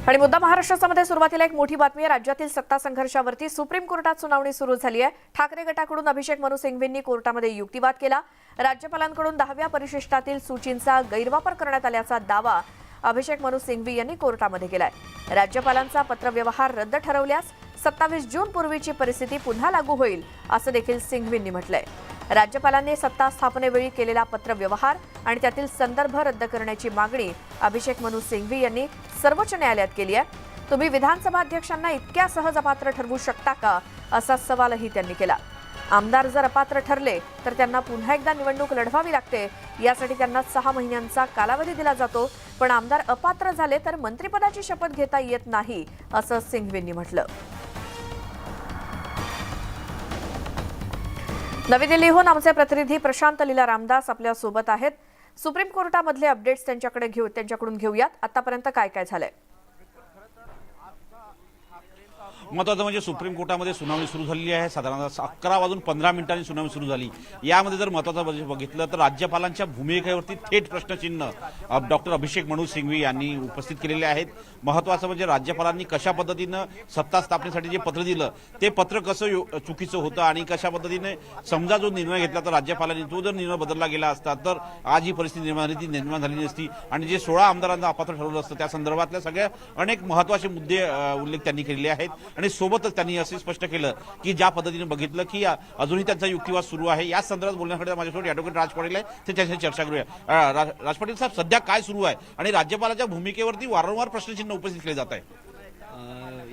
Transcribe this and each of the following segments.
आणि मुद्दा महाराष्ट्रामध्ये सुरुवातीला एक मोठी बातमी आहे। राज्यातील सत्ता संघर्षावरती सुप्रीम कोर्टात सुनावणी सुरू झाली आहे। ठाकरे गटाकडून अभिषेक मनु सिंघवींनी कोर्टामध्ये युक्तिवाद केला। राज्यपालांकडून 10व्या परिशिष्टातील सूचींचा गैरवापर करण्यात आल्याचा दावा अभिषेक मनु सिंघवी यांनी कोर्टामध्ये केलाय। राज्यपालांचा पत्रव्यवहार रद्द ठरवल्यास 27 जून पूर्वीची परिस्थिती पुन्हा लागू होईल असं देखील सिंघवींनी म्हटलंय। राज्यपालांनी सत्ता स्थापनेवेळी केलेला पत्रव्यवहार आणि त्यातील संदर्भ रद्द करण्याची मागणी अभिषेक मनु सिंघवी यांनी सर्वोच्च न्यायालयात केली आहे। तुम्ही विधानसभा अध्यक्षांना इतक्या सहज अपात्र ठरवू शकता का असा सवालही त्यांनी केला। आमदार जर अपात्र ठरले तर त्यांना पुन्हा एकदा निवडणूक लढवावी लागते। यासाठी त्यांना 6 महिन्यांचा कालावधी दिला जातो, पण आमदार अपात्र झाले तर मंत्रिपदाची शपथ घेता येत नाही असं सिंघवींनी म्हटलं। नवी दिल्लीहून आमचे प्रतिनिधी प्रशांत लीला रामदास आपल्या सोबत आहेत। सुप्रीम कोर्टामधले अपडेट्स त्यांच्याकडून घेऊयात। आतापर्यंत काय काय झालंय? महत्त्वाचं म्हणजे सुप्रीम कोर्टामध्ये सुनावणी सुरू झालेली आहे। साधारणतः 11:15 सुनावणी सुरू झाली। यामध्ये जर महत्त्वाचं बघितलं तर राज्यपालांच्या भूमिकेवरती थेट प्रश्नचिन्ह डॉक्टर अभिषेक मनु सिंघवी यांनी उपस्थित केलेले आहेत। महत्त्वाचं म्हणजे राज्यपालांनी कशा पद्धतीनं सत्ता स्थापनेसाठी जे पत्र दिलं ते पत्र कसं चुकीचं होतं आणि कशा पद्धतीने समजा जो निर्णय घेतला तर राज्यपालांनी तो जर निर्णय बदलला गेला असता तर आज ही परिस्थिती निर्माण झाली नसती आणि जे 16 आमदारांना अपात्र ठरवलं असतं त्या संदर्भातल्या सगळ्या अनेक महत्त्वाचे मुद्दे उल्लेख त्यांनी केलेले आहेत। आणि सोबतच त्यांनी असे स्पष्ट केलं की ज्या पद्धतीने बघितलं की अजूनही त्यांचा युक्तिवाद सुरू आहे। या संदर्भात बोलण्यासाठी माझ्यासोबत ॲडव्होकेट राज पाटील आहे, ते त्यांच्याशी चर्चा करूया। राज पाटील साहेब, सध्या काय सुरू आहे आणि राज्यपालाच्या भूमिकेवरती वारंवार प्रश्नचिन्ह उपस्थित केले जात आहे?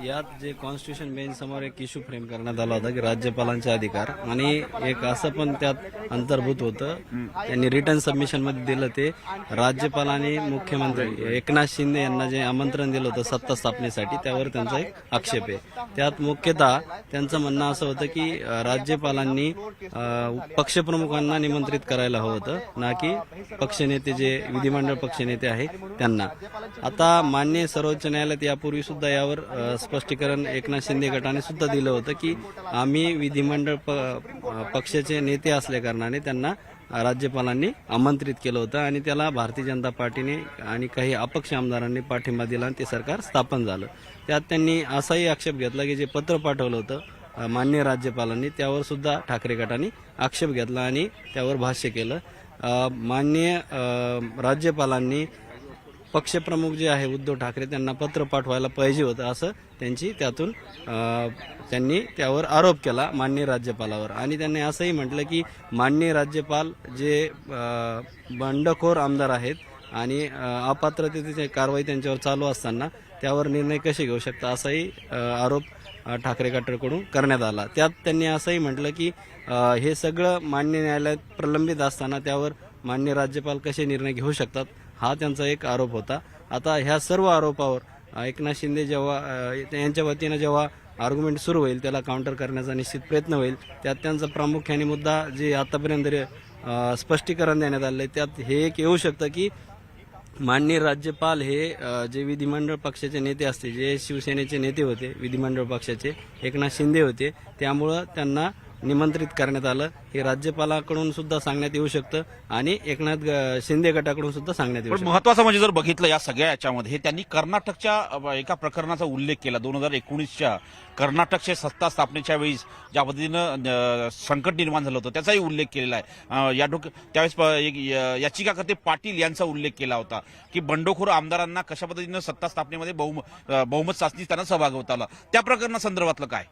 यात जे कॉन्स्टिट्यूशन बेंच समोर एक इश्यू फ्रेम करण्यात आला होता की राज्यपालांचे अधिकार, आणि एक असं पण त्यात अंतर्भूत होतं, त्यांनी रिटर्न सबमिशन मध्ये दिलं ते राज्यपाल आणि मुख्यमंत्री एकनाथ शिंदे यांना जे आमंत्रण दिलं होतं सत्ता स्थापनेसाठी त्यावर त्यांचा एक आक्षेप आहे। त्यात मुख्यतः त्यांचं म्हणणं असं होतं की राज्यपालांनी पक्षप्रमुखांना निमंत्रित करायला हवं होतं, ना की पक्षनेते जे विधिमंडळ पक्षनेते आहेत त्यांना। आता माननीय सर्वोच्च न्यायालयात यापूर्वी सुद्धा यावर स्पष्टीकरण एकनाथ शिंदे गटाने सुद्धा दिलं होतं की आम्ही विधिमंडळ पक्षाचे नेते असल्या कारणाने त्यांना राज्यपालांनी आमंत्रित केलं होतं आणि त्याला भारतीय जनता पार्टीने आणि काही अपक्ष आमदारांनी पाठिंबा दिला आणि ते सरकार स्थापन झालं। त्यात त्यांनी असाही आक्षेप घेतला की जे पत्र पाठवलं होतं माननीय राज्यपालांनी त्यावर सुद्धा ठाकरे गटाने आक्षेप घेतला आणि त्यावर भाष्य केलं। माननीय राज्यपालांनी पक्षप्रमुख जे आहे उद्धव ठाकरे त्यांना पत्र पाठवायला पाहिजे होतं असं त्यातून त्यांनी त्यावर आरोप केला माननीय राज्यपालावर। आणि त्यांनी असंही म्हटलं की माननीय राज्यपाल जे बंडखोर आमदार आहेत आणि अपात्रतेची कारवाई त्यांच्यावर चालू असताना त्यावर निर्णय कसे घेऊ शकता असाही आरोप ठाकरे गटाकडून करण्यात आला। त्यात त्यांनी असंही म्हटलं की हे सगळं मान्य न्यायालयात प्रलंबित असताना त्यावर माननीय राज्यपाल कसे निर्णय घेऊ शकतात हा त्यांचा एक आरोप होता। आता ह्या सर्व आरोपावर एकनाथ शिंदे यांच्या वतीनं जेव्हा आर्ग्युमेंट सुरू होईल त्याला काउंटर करण्याचा निश्चित प्रयत्न होईल। त्यात त्यांचा प्रामुख्याने मुद्दा जे आतापर्यंत स्पष्टीकरण देण्यात आले त्यात हे एक येऊ शकतं की माननीय राज्यपाल हे जे विधिमंडळ पक्षाचे नेते असते, जे शिवसेनेचे नेते होते विधिमंडळ पक्षाचे एकनाथ शिंदे होते, त्यामुळं त्यांना निमंत्रित करण्यात आलं हे राज्यपालाकडून सुद्धा सांगण्यात येऊ शकतं आणि एकनाथ शिंदे गटाकडून सुद्धा सांगण्यात येऊ शकतं। महत्त्वाचं म्हणजे जर बघितलं या सगळ्या याच्यामध्ये त्यांनी कर्नाटकच्या एका प्रकरणाचा उल्लेख केला। 2019च्या कर्नाटकच्या सत्ता स्थापनेच्या वेळी ज्या पद्धतीनं संकट निर्माण झालं होतं त्याचाही उल्लेख केलेला आहे। त्यावेळेस याचिकाकर्ते पाटील यांचा उल्लेख केला होता की बंडखोर आमदारांना कशा पद्धतीनं सत्ता स्थापनेमध्ये बहुमत चाचणीत त्यांना सहभाग होता आला। त्या प्रकरणासंदर्भातलं काय?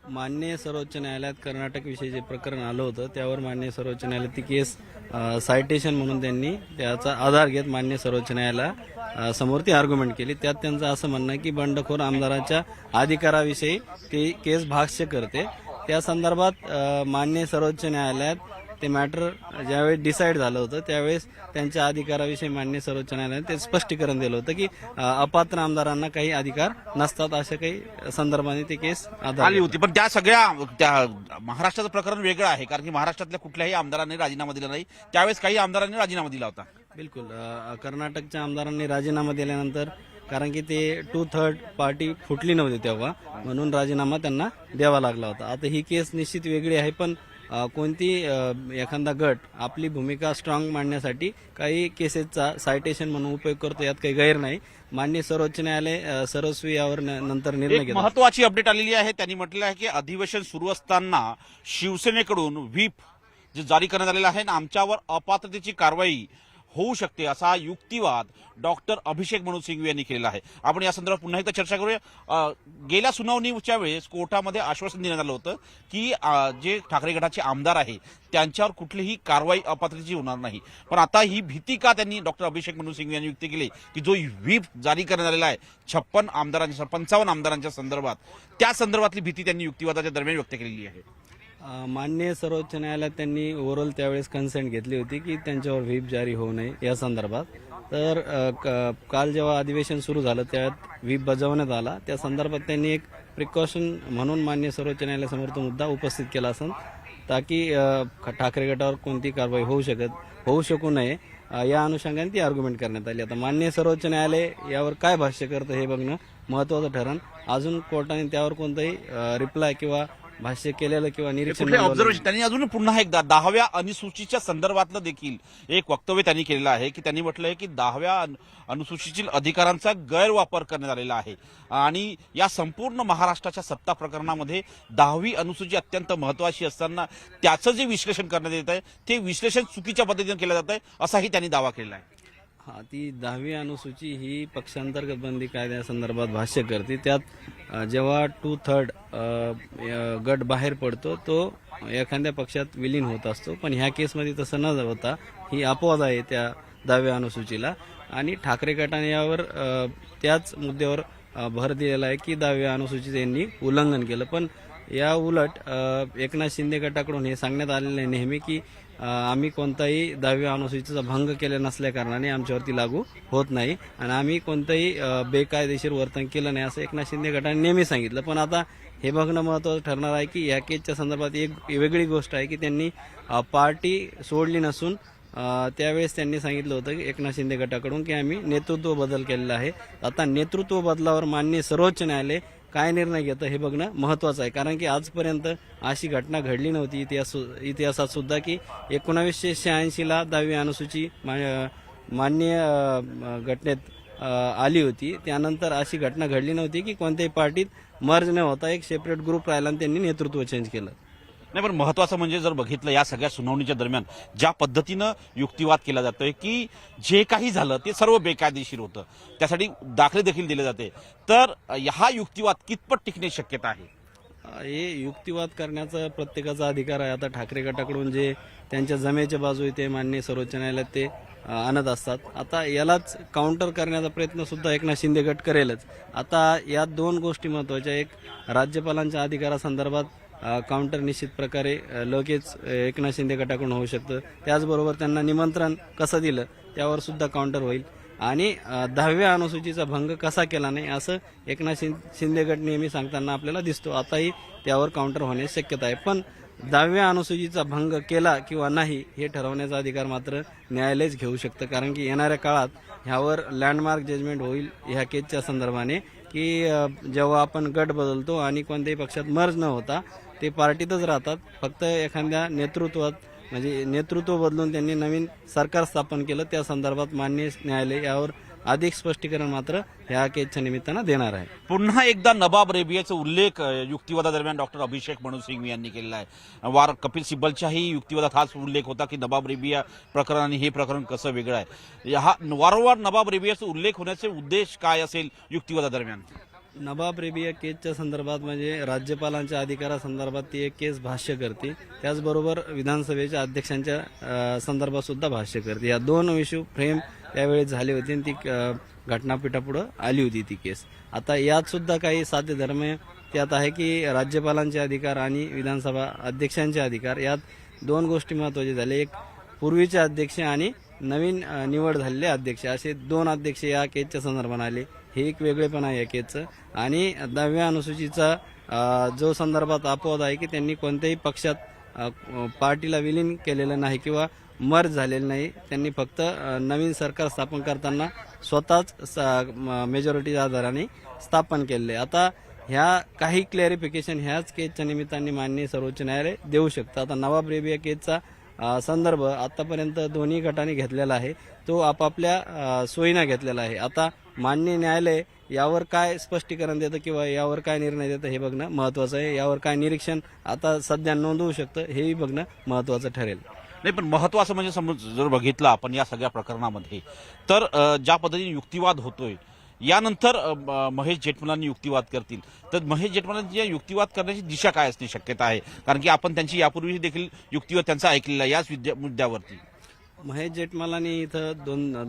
माननीय सर्वोच्च न्यायालयात कर्नाटक विषयी जे प्रकरण आलं होतं त्यावर माननीय सर्वोच्च न्यायालयात ती केस सायटेशन म्हणून त्यांनी त्याचा आधार घेत माननीय सर्वोच्च न्यायालया समोर ती आर्ग्युमेंट केली। त्यात त्यांचं असं म्हणणं आहे की बंडखोर आमदाराच्या अधिकाराविषयी ती केस भाष्य करते। त्या संदर्भात माननीय सर्वोच्च न्यायालयात ते मॅटर ज्यावेळेस डिसाईड झालं होतं त्यावेळेस त्यांच्या अधिकाराविषयी माननीय सर्वोच्च न्यायालयाने ते स्पष्टीकरण दिलं होतं की अपात्र आमदारांना काही अधिकार नसतात अशा काही संदर्भाने ती केस आली होती। पण त्या सगळ्या महाराष्ट्राचं प्रकरण वेगळं आहे कारण की महाराष्ट्रातल्या कुठल्याही आमदारांनी राजीनामा दिला नाही, त्यावेळेस काही आमदारांनी राजीनामा दिला होता। बिलकुल, कर्नाटकच्या आमदारांनी राजीनामा दिल्यानंतर कारण की ते 2/3 पार्टी फुटली नव्हती तेव्हा, म्हणून राजीनामा त्यांना द्यावा लागला होता। आता ही केस निश्चित वेगळी आहे, पण कोणती एखादा गट आपली भूमिका स्ट्रॉंग मांडण्यासाठी काही केसेसचा सायटेशन म्हणून उपयोग करतो, यात काही गैर नाही. माननीय सर्वोच्च न्यायालय सर्वस्वी यावर नंतर निर्णय एक घेतो. महत्वाची अपडेट आलेली आहे. त्यांनी म्हटलं आहे की अधिवेशन सुरू असताना शिवसेनेकडून व्हीप जे जारी करण्यात आलेलं आहे, आमच्यावर अपात्रतेची कारवाई होऊ शकते असा युक्तिवाद डॉक्टर अभिषेक मनू सिंघवी यांनी केलेला आहे. आपण या संदर्भात पुन्हा एकदा चर्चा करूया. गेल्या सुनावणीच्या वेळेस कोर्टामध्ये आश्वासन देण्यात आलं होतं की जे ठाकरे गटाचे आमदार आहे त्यांच्यावर कुठलीही कारवाई अपात्रतेची होणार नाही. पण आता ही भीती का त्यांनी डॉक्टर अभिषेक मनू सिंघवी यांनी व्यक्त केली की जो व्हीप जारी करण्यात आलेला आहे 55 आमदारांच्या संदर्भात, त्या संदर्भातली भीती त्यांनी युक्तिवादाच्या दरम्यान व्यक्त केलेली आहे. माननीय सर्वोच्च न्यायालयात त्यांनी ओव्हरऑल त्यावेळेस कन्सेंट घेतली होती की त्यांच्यावर व्हीप जारी होऊ नये या संदर्भात. तर काल जेव्हा अधिवेशन सुरू झालं त्यात व्हीप बजावण्यात आला, त्या संदर्भात त्यांनी एक प्रिकॉशन म्हणून माननीय सर्वोच्च न्यायालयासमोर तो मुद्दा उपस्थित केला असून ताकी ठाकरे गटावर कोणती कारवाई होऊ शकू नये या अनुषंगाने ती आर्ग्युमेंट करण्यात आली. आता माननीय सर्वोच्च न्यायालय यावर काय भाष्य करतं हे बघणं महत्वाचं ठरण. अजून कोर्टाने त्यावर कोणताही रिप्लाय किंवा भाष्य केलेलं किंवा निरीक्षण ऑब्झर्वेशन त्यांनी अजून पुन्हा एकदा 10व्या अनुसूचीच्या संदर्भातलं देखील एक वक्तव्य त्यांनी केलेलं आहे की त्यांनी म्हटलंय की 10व्या अनुसूचीतील अधिकारांचा गैरवापर करण्यात आलेला आहे आणि या संपूर्ण महाराष्ट्राच्या सत्ता प्रकरणामध्ये 10वी अनुसूची अत्यंत महत्वाची असताना त्याचं जे विश्लेषण करण्यात येत आहे ते विश्लेषण चुकीच्या पद्धतीने केलं जात आहे असाही त्यांनी दावा केलेला आहे. ती 10वी अनुसूची ही पक्षांतर्गत बंदी कायद्यासंदर्भात भाष्य करते. त्यात जेव्हा 2/3 गट बाहेर पडतो तो एखाद्या पक्षात विलीन होत असतो, पण ह्या केसमध्ये तसं न होता ही अपवाद आहे त्या 10व्या अनुसूचीला. आणि ठाकरे गटाने यावर त्याच मुद्द्यावर भर दिलेला आहे की 10व्या अनुसूचीचं यांनी उल्लंघन केलं. पण या उलट एकनाथ शिंदे गटाकडून हे सांगण्यात आलेलं आहे नेहमी की आम्ही कोणताही 10व्या अनुसूचीचा भंग केला नसल्या कारणाने आमच्यावरती लागू होत नाही आणि आम्ही कोणतंही बेकायदेशीर वर्तन केलं नाही असं एकनाथ शिंदे गटाने नेहमी सांगितलं. पण आता हे बघणं महत्त्वाचं ठरणार आहे की या केसच्या संदर्भात एक वेगळी गोष्ट आहे की त्यांनी पार्टी सोडली नसून त्यावेळेस त्यांनी सांगितलं होतं की एकनाथ शिंदे गटाकडून की आम्ही नेतृत्व बदल केलेला आहे. आता नेतृत्व बदलावर माननीय सर्वोच्च न्यायालय काय निर्णय घेतं हे बघणं महत्वाचं आहे, कारण की आजपर्यंत अशी घटना घडली नव्हती इतिहासात सुद्धा की 1986ला 10वी अनुसूची मान्य घटनेत आली होती. त्यानंतर अशी घटना घडली नव्हती की कोणत्याही पार्टीत मर्ज न होता एक सेपरेट ग्रुप राहिला आणि त्यांनी नेतृत्व चेंज केलं. नाही, पण महत्वाचं म्हणजे जर बघितलं या सगळ्या सुनावणीच्या दरम्यान ज्या पद्धतीनं युक्तिवाद केला जातोय की जे काही झालं ते सर्व बेकायदेशीर होतं, त्यासाठी दाखले देखील दिले जाते, तर हा युक्तिवाद कितपत टिकण्याची शक्यता आहे? हे युक्तिवाद करण्याचा प्रत्येकाचा अधिकार आहे. आता ठाकरे गटाकडून जे त्यांच्या जमेच्या बाजू आहे ते माननीय सर्वोच्च न्यायालयात ते आणत असतात. आता यालाच काउंटर करण्याचा प्रयत्न सुद्धा एकनाथ शिंदे गट करेलच. आता या दोन गोष्टी महत्वाच्या, एक राज्यपालांच्या अधिकारासंदर्भात काउंटर निश्चित प्रकारे लगेच एकनाथ शिंदे गटाकडून होऊ शकतं. त्याचबरोबर त्यांना निमंत्रण कसं दिलं त्यावर सुद्धा काउंटर होईल आणि 10व्या अनुसूचीचा भंग कसा केला नाही असं एकनाथ शिंदे गट नेहमी सांगताना आपल्याला दिसतो. आताही त्यावर काउंटर होण्याची शक्यता आहे. पण 10व्या अनुसूचीचा भंग केला किंवा नाही हे ठरवण्याचा अधिकार मात्र न्यायालयच घेऊ शकतं, कारण की येणाऱ्या काळात ह्यावर लँडमार्क जजमेंट होईल ह्या केसच्या संदर्भाने की जेव्हा आपण गट बदलतो आणि कोणत्याही पक्षात मर्ज न होता ते पार्टीतच राहतात, फक्त एखाद्या नेतृत्वात म्हणजे नेतृत्व बदलून त्यांनी नवीन सरकार स्थापन केलं, त्या संदर्भात माननीय न्यायालय यावर अधिक स्पष्टीकरण मात्र ह्या केसच्या निमित्तानं देणार आहे. पुन्हा एकदा नवाब रेबियाचा उल्लेख युक्तिवादादरम्यान डॉक्टर अभिषेक मनू सिंघवी यांनी केलेला आहे. कपिल सिब्बलच्याही युक्तिवादात हाच उल्लेख होता की नवाब रेबिया प्रकरण आणि हे प्रकरण कसं वेगळं आहे. हा वारंवार नवाब रेबियाचा उल्लेख होण्याचे उद्देश काय असेल युक्तिवादादरम्यान? नवाब रेबिया केसच्या संदर्भात म्हणजे राज्यपालांच्या अधिकारासंदर्भात ती एक केस भाष्य करते, त्याचबरोबर विधानसभेच्या अध्यक्षांच्या संदर्भात सुद्धा भाष्य करते. या दोन इश्यू फ्रेम त्यावेळी झाली होती आणि ती घटनापीठापुढे आली होती ती केस. आता यात सुद्धा काही साध्य धर्म त्यात आहे की राज्यपालांचे अधिकार आणि विधानसभा अध्यक्षांचे अधिकार, यात दोन गोष्टी महत्वाच्या झाल्या. एक पूर्वीचे अध्यक्ष आणि नवीन निवड झालेले अध्यक्ष असे दोन अध्यक्ष या केसच्या संदर्भात आले, हे एक वेगळेपण आहे या केसचं. आणि 10व्या अनुसूचीचा जो संदर्भात अपवाद आहे की त्यांनी कोणत्याही पक्षात पार्टीला विलीन केलेलं नाही किंवा मर्ज झालेलं नाही, त्यांनी फक्त नवीन सरकार स्थापन करताना स्वतःच मेजॉरिटीच्या आधाराने स्थापन केलेले. आता ह्या काही क्लॅरिफिकेशन ह्याच केसच्या निमित्ताने माननीय सर्वोच्च न्यायालय देऊ शकतं. आता नवाब रेबिया केसचा संदर्भ आतापर्यंत दोन्ही गटाने घेतलेला आहे, तो आपापल्या सोयीनं घेतलेला आहे. आता माननीय न्यायालय यावर काय स्पष्टीकरण देतं किंवा यावर काय निर्णय देतं हे बघणं महत्त्वाचं आहे. यावर काय निरीक्षण आता सध्या नोंदवू शकतं हेही बघणं महत्त्वाचं ठरेल. नाही, पण महत्वाचं म्हणजे समज जर बघितलं आपण या सगळ्या प्रकरणामध्ये तर ज्या पद्धतीने युक्तिवाद होतोय यानंतर महेश जेठमलानी युक्तिवाद करतील तर महेश जेठमलानी युक्तिवाद करण्याची दिशा काय असण्याची शक्यता आहे, कारण की आपण त्यांची यापूर्वी देखील युक्तिवाद त्यांचा ऐकलेला आहे याच मुद्द्यावरती. महेश जेठमलानी इथं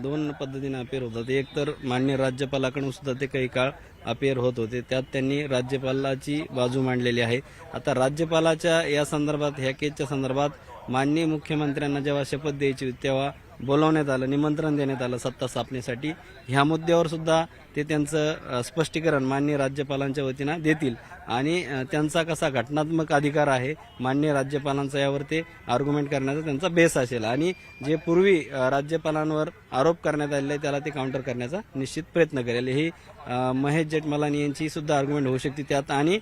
दोन पद्धतीने अपेअर होतात. एक तर माननीय राज्यपालाकडून सुद्धा ते काही काळ अपेअर होत होते, त्यात त्यांनी राज्यपालाची बाजू मांडलेली आहे. आता राज्यपालाच्या या संदर्भात ह्या केसच्या संदर्भात माननीय मुख्यमंत्र्यांना जेव्हा शपथ द्यायची होती तेव्हा बोलावण्यात आलं, निमंत्रण देण्यात आलं सत्ता स्थापनेसाठी. ह्या मुद्द्यावर सुद्धा ते त्यांचं स्पष्टीकरण माननीय राज्यपालांच्या वतीनं देतील आणि त्यांचा कसा घटनात्मक अधिकार आहे माननीय राज्यपालांचा यावर ते आर्ग्युमेंट करण्याचा त्यांचा बेस असेल आणि जे पूर्वी राज्यपालांवर आरोप करण्यात आलेले आहे त्याला ते काउंटर करण्याचा निश्चित प्रयत्न करेल. ही महेश जेठमलानी यांची सुद्धा आर्ग्युमेंट होऊ शकते त्यात. आणि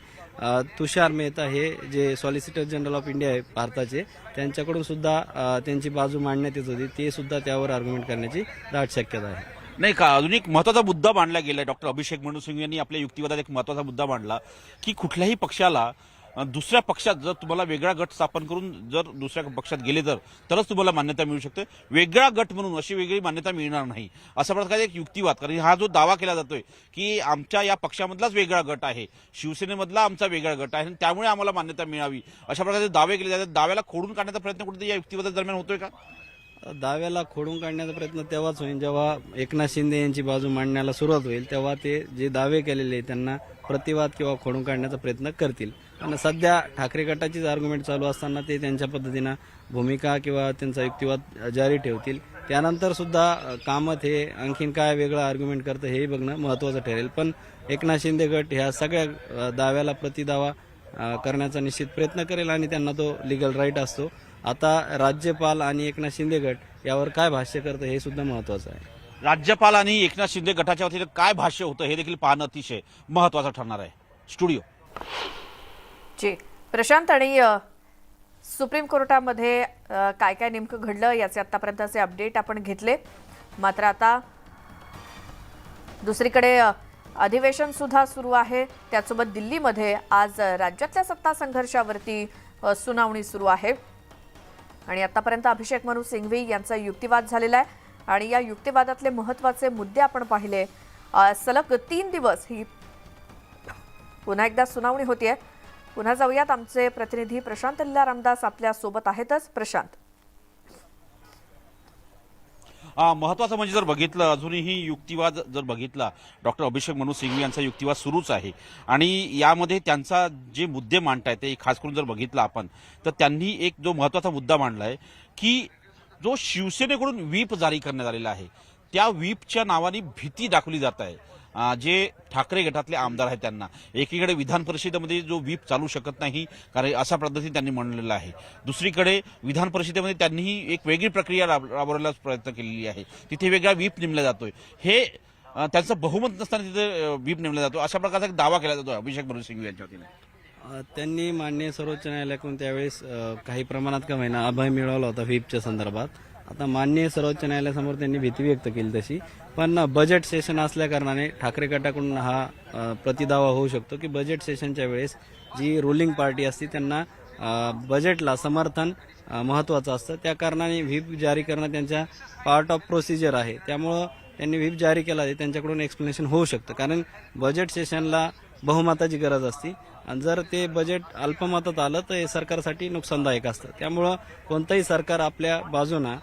तुषार मेहता हे जे सॉलिसिटर जनरल ऑफ इंडिया आहे भारताचे, त्यांच्याकडून सुद्धा त्यांची बाजू मांडण्यात येत होती, ते सुद्धा त्यावर आर्ग्युमेंट करण्याची दाट शक्यता आहे. नाही का, अजून एक महत्वाचा मुद्दा मांडला गेलाय. डॉक्टर अभिषेक मनु सिंघवी यांनी आपल्या युक्तिवादात एक महत्वाचा मुद्दा मांडला की कुठल्याही पक्षाला दुसऱ्या पक्षात जर तुम्हाला वेगळा गट स्थापन करून जर दुसऱ्या पक्षात गेले तरच तुम्हाला मान्यता मिळू शकते, वेगळा गट म्हणून अशी वेगळी मान्यता मिळणार नाही असा प्रकारे एक युक्तिवाद. कारण हा जो दावा केला जातोय की आमच्या या पक्षामधलाच वेगळा गट आहे, शिवसेनेमधला आमचा वेगळा गट आहे आणि त्यामुळे आम्हाला मान्यता मिळावी अशा प्रकारचे दावे केले जातात. दाव्याला खोडून काढण्याचा प्रयत्न कुठेतरी या युक्तिवादा दरम्यान होतोय का? दाव्याला खोडून काढण्याचा प्रयत्न तेव्हाच होईल जेव्हा एकनाथ शिंदे यांची बाजू मांडण्याला सुरुवात होईल, तेव्हा ते जे दावे केलेले त्यांना प्रतिवाद किंवा खोडून काढण्याचा प्रयत्न करतील. पण सध्या ठाकरे गटाचीच आर्ग्युमेंट चालू असताना ते त्यांच्या पद्धतीनं भूमिका किंवा त्यांचा युक्तिवाद जारी ठेवतील. त्यानंतर सुद्धा कामत हे आणखीन काय वेगळं आर्ग्युमेंट करतं हे बघणं महत्त्वाचं ठरेल. पण एकनाथ शिंदे गट ह्या सगळ्या दाव्याला प्रतिदावा करण्याचा निश्चित प्रयत्न करेल आणि त्यांना तो लिगल राईट असतो. आता राज्यपाल आणि एकनाथ शिंदे गट यावर काय भाष्य करतं हे सुद्धा महत्त्वाचं आहे. राज्यपाल आणि एकनाथ शिंदे गटाच्या वतीने काय भाष्य होतं हे देखील पाहणं अतिशय महत्वाचं ठरणार आहे. स्टुडिओ जी प्रशांत, आणि सुप्रीम कोर्टामध्ये काय काय नेमकं घडलं याचे आतापर्यंतचे अपडेट आपण घेतले. मात्र आता दुसरीकडे अधिवेशन सुद्धा सुरू आहे. त्यासोबत दिल्लीमध्ये आज राज्यातल्या सत्ता संघर्षावरती सुनावणी सुरू आहे आणि आतापर्यंत अभिषेक मनु सिंघवी यांचा युक्तिवाद झालेला आहे आणि या युक्तिवादातले महत्त्वाचे मुद्दे आपण पाहिले. सलग 3 दिवस ही पुन्हा एकदा सुनावणी होतीये. पुन्हा जाऊयात, आमचे प्रतिनिधी प्रशांत लीला रामदास आपल्या सोबत आहेतच. प्रशांत, महत्वाचं म्हणजे जर बघितलं अजूनही युक्तिवाद जर बघितला डॉक्टर अभिषेक मनु सिंघवी यांचा युक्तिवाद सुरूच आहे आणि यामध्ये त्यांचा जे मुद्दे मांडतायत ते खास करून जर बघितलं आपण तर त्यांनी एक जो महत्वाचा मुद्दा मांडलाय की जो शिवसेनेकडून व्हीप जारी करण्यात आलेला आहे त्या व्हीपच्या नावाने भीती दाखवली जात आहे. जे ठाकरे गटातले आमदार आहेत त्यांना एकीकडे विधान परिषदेमध्ये जो व्हीप चालू शकत नाही कारण अशा पद्धतीने त्यांनी म्हणलेलं आहे, दुसरीकडे विधान परिषदेमध्ये त्यांनीही एक वेगळी प्रक्रिया राबवण्याचा प्रयत्न केलेली आहे, तिथे वेगळा व्हीप नेमला जातोय, हे त्यांचं बहुमत नसताना तिथे व्हीप नेमला जातो अशा प्रकारचा एक दावा केला जातो अभिषेक मनु सिंघवी यांच्या वतीने. त्यांनी माननीय सर्वोच्च न्यायालयाकडून त्यावेळेस काही प्रमाणात का होईना अभय मिळवला होता व्हीपच्या संदर्भात. आता माननीय सर्वोच्च न्यायालयासमोर त्यांनी भीती व्यक्त केली तशी, पण बजेट सेशन असल्या कारणाने ठाकरे गटाकडून हा प्रतिदावा होऊ शकतो की बजेट सेशनच्या वेळेस जी रुलिंग पार्टी असते त्यांना बजेटला समर्थन महत्त्वाचं असतं, त्या कारणाने व्हीप जारी करणं त्यांच्या पार्ट ऑफ प्रोसिजर आहे. त्यामुळं त्यांनी व्हीप जारी केला आहे, त्यांच्याकडून एक्सप्लेनेशन होऊ शकतं कारण बजेट सेशनला बहुमताची गरज असते आणि जर ते बजेट अल्पमतात आलं तर हे सरकारसाठी नुकसानदायक असतं. त्यामुळं कोणतंही सरकार आपल्या बाजूनं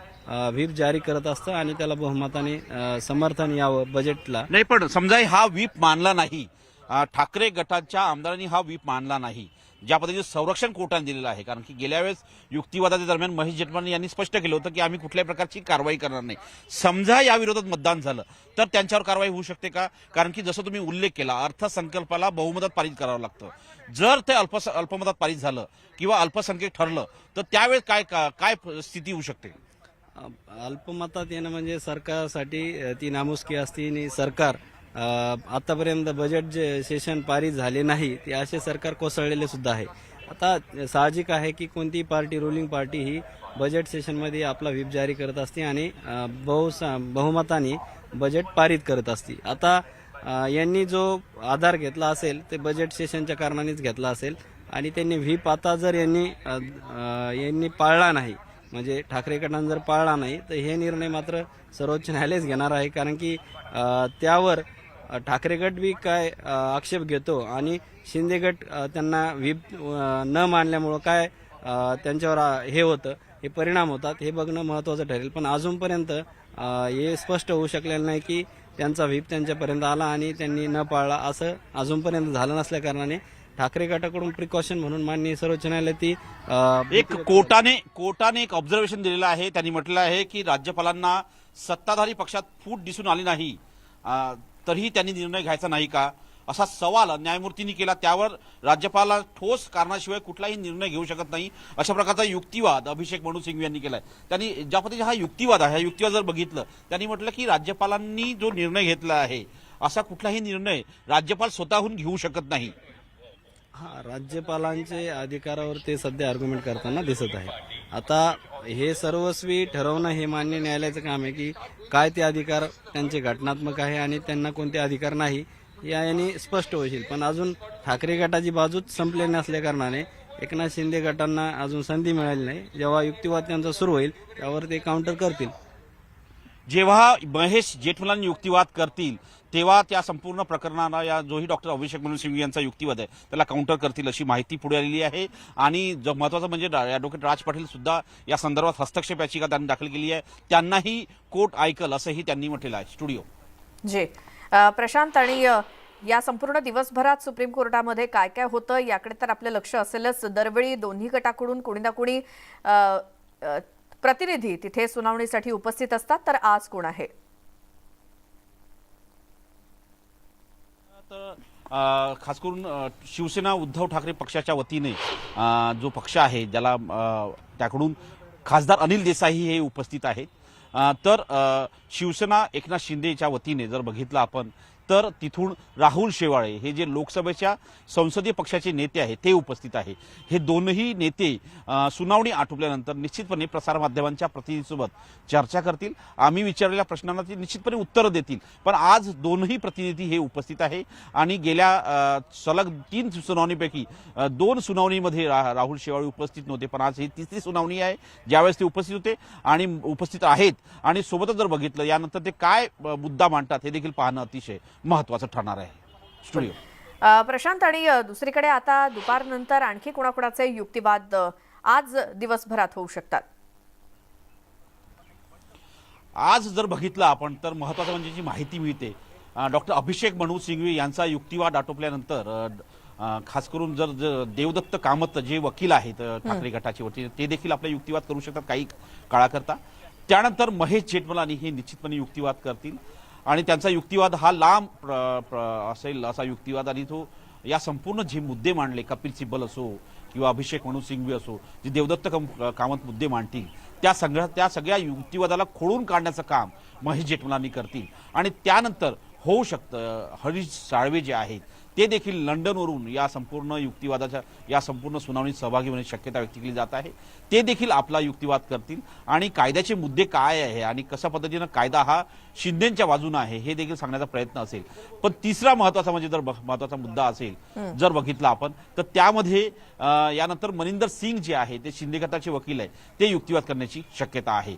व्हीप जारी करत असतं आणि त्याला बहुमताने समर्थन यावं बजेटला. नाही, पण समजा हा व्हीप मानला नाही, ठाकरे गटाच्या आमदारांनी हा व्हीप मानला नाही, ज्या पद्धतीने संरक्षण कोर्टाने दिलेलं आहे, कारण की गेल्या वेळेस युक्तिवादाच्या दरम्यान महेश जेठमलानी यांनी स्पष्ट केलं होतं की आम्ही कुठल्याही प्रकारची कारवाई करणार नाही. समजा या विरोधात मतदान झालं तर त्यांच्यावर कारवाई होऊ शकते का? कारण की जसं तुम्ही उल्लेख केला अर्थसंकल्पाला बहुमतात पारित करावं लागतं, जर ते अल्पमतात पारित झालं किंवा अल्पसंख्यक ठरलं तर त्यावेळेस काय स्थिती होऊ शकते? अल्पमतात येणं म्हणजे सरकारसाठी ती नामुष्की असते आणि सरकार आतापर्यंत बजेट जे सेशन पारित झाले नाही ते असे सरकार कोसळलेले सुद्धा आहे. आता साहजिक आहे की कोणतीही पार्टी, रुलिंग पार्टी ही बजेट सेशनमध्ये आपला व्हीप जारी करत असते आणि बहुमताने बजेट पारित करत असते. आता यांनी जो आधार घेतला असेल ते बजेट सेशनच्या कारणानेच घेतला असेल आणि त्यांनी व्हीप आता जर यांनी पाळला नाही, म्हणजे ठाकरे गटाने जर पाळला नाही तर हे निर्णय मात्र सर्वोच्च न्यायालयच घेणार आहे. कारण की त्यावर ठाकरे गट बी काय आक्षेप घेतो आणि शिंदे गट त्यांना व्हीप न मानल्यामुळं काय त्यांच्यावर हे होतं, हे परिणाम होतात, हे बघणं महत्त्वाचं ठरेल. पण अजूनपर्यंत हे स्पष्ट होऊ शकलेलं नाही की त्यांचा व्हीप त्यांच्यापर्यंत आला आणि त्यांनी न पाळला, असं अजूनपर्यंत झालं नसल्या कारणाने ठाकरे गटाकडून प्रिकॉशन म्हणून माननीय सर्वोच्च न्यायालय ती एक कोर्टाने एक ऑब्झर्वेशन दिलेलं आहे. त्यांनी म्हटलं आहे की राज्यपालांना सत्ताधारी पक्षात फूट दिसून आली नाही तरीही त्यांनी निर्णय घ्यायचा नाही का, असा सवाल न्यायमूर्तींनी केला. त्यावर राज्यपाल ठोस कारणाशिवाय कुठलाही निर्णय घेऊ शकत नाही अशा प्रकारचा युक्तिवाद अभिषेक मनु सिंघवी यांनी केलाय. त्यांनी ज्या पद्धतीचा हा युक्तिवाद आहे, हा युक्तिवाद जर बघितलं, त्यांनी म्हटलं की राज्यपालांनी जो निर्णय घेतला आहे असा कुठलाही निर्णय राज्यपाल स्वतःहून घेऊ शकत नाही. राज्यपालांचे अधिकारावर ते सध्या आर्ग्युमेंट करताना दिसत आहे. आता हे सर्वस्वी ठरवणं हे मान्य न्यायालयाचं काम आहे की काय ते अधिकार त्यांचे घटनात्मक आहे आणि त्यांना कोणते अधिकार नाही याने स्पष्ट होईल. पण अजून ठाकरे गटाची बाजूच संपलेली नसल्या कारणाने एकनाथ शिंदे गटांना अजून संधी मिळाली नाही. जेव्हा युक्तिवाद त्यांचा सुरू होईल त्यावर ते काउंटर करतील. जेव्हा महेश जेठमलानी युक्तिवाद करतील तेव्हा त्या संपूर्ण प्रकरणाला या जोही डॉक्टर अभिषेक मनु सिंघवी यांचा युक्तिवाद आहे त्याला काउंटर करतील अशी माहिती पुढे आलेली आहे. आणि महत्वाचं म्हणजे ॲडव्होकेट राज पाटील सुद्धा या संदर्भात हस्तक्षेप याचिका त्यांनी दाखल केली आहे. त्यांनाही कोर्ट ऐकल असंही त्यांनी म्हटलेलं आहे. स्टुडिओ जे प्रशांत, आणि या संपूर्ण दिवसभरात सुप्रीम कोर्टामध्ये काय काय होतं याकडे तर आपलं लक्ष असेलच. दरवेळी दोन्ही गटाकडून कोणी ना कोणी प्रतिनिधी तिथे सुनावणीसाठी उपस्थित असतात, तर आज कोण आहे? खास करून शिवसेना उद्धव ठाकरे पक्षाच्या वतीने जो पक्ष आहे ज्याला त्याकडून खासदार अनिल देसाई हे उपस्थित आहेत. तर शिवसेना एकनाथ शिंदेच्या वतीने जर बघितलं आपण तर तिथून राहुल शेवाळे हे जे लोकसभेच्या संसदीय पक्षाचे नेते आहेत ते उपस्थित आहे. हे दोनही नेते सुनावणी आटोपल्यानंतर निश्चितपणे प्रसारमाध्यमांच्या प्रतिनिधींसोबत चर्चा करतील. आम्ही विचारलेल्या प्रश्नांना ते निश्चितपणे उत्तरं देतील. पण आज दोनही प्रतिनिधी हे उपस्थित आहे आणि गेल्या सलग 3 सुनावणीपैकी 2 सुनावणीमध्ये राहुल शेवाळे उपस्थित नव्हते. पण आज ही तिसरी सुनावणी आहे ज्यावेळेस ते उपस्थित होते आणि उपस्थित आहेत. आणि सोबतच जर बघितलं यानंतर ते काय मुद्दा मांडतात हे देखील पाहणं अतिशय महत्वाचं ठरणार आहे. स्टुडिओ प्रशांत, आणि दुसरीकडे आता दुपारनंतर आणखी कोणाकोणाचे युक्तिवाद आज दिवसभरात होऊ शकतात? आज जर बघितलं आपण तर महत्वाचं म्हणजे जी माहिती मिळते डॉक्टर अभिषेक मनु सिंघवी यांचा युक्तिवाद आटोपल्यानंतर खास करून जर देवदत्त कामत जे वकील आहेत ठाकरे गटाचे वकील ते देखील आपला युक्तिवाद करू शकतात काही काळाकरता. त्यानंतर महेश जेठमलानी हे निश्चितपणे युक्तिवाद करतील आणि त्यांचा युक्तिवाद हा लांब असेल असा युक्तिवाद. आणि तो या संपूर्ण जे मुद्दे मांडले, कपिल सिब्बल असो किंवा अभिषेक मनु सिंघवी असो, जे देवदत्त कामत मुद्दे मांडतील त्या सगळ्या युक्तिवादाला खोडून काढण्याचं काम महेश जेठमलानी करतील. आणि त्यानंतर होऊ शकतं हरीश साळवे जे आहेत ते देखील लंडनवरून या संपूर्ण युक्तिवादाच्या या संपूर्ण सुनावणीत सहभागी होण्याची शक्यता व्यक्त केली जात आहे. ते देखील आपला युक्तिवाद करतील आणि कायद्याचे मुद्दे काय आहे आणि कशा पद्धतीनं कायदा हा शिंदेच्या बाजूने आहे हे देखील सांगण्याचा प्रयत्न असेल. पण तिसरा महत्वाचा म्हणजे जर महत्वाचा मुद्दा असेल जर बघितला आपण तर त्यामध्ये यानंतर मनिंदर सिंग जे आहे ते शिंदे गटाचे वकील आहे ते युक्तिवाद करण्याची शक्यता आहे.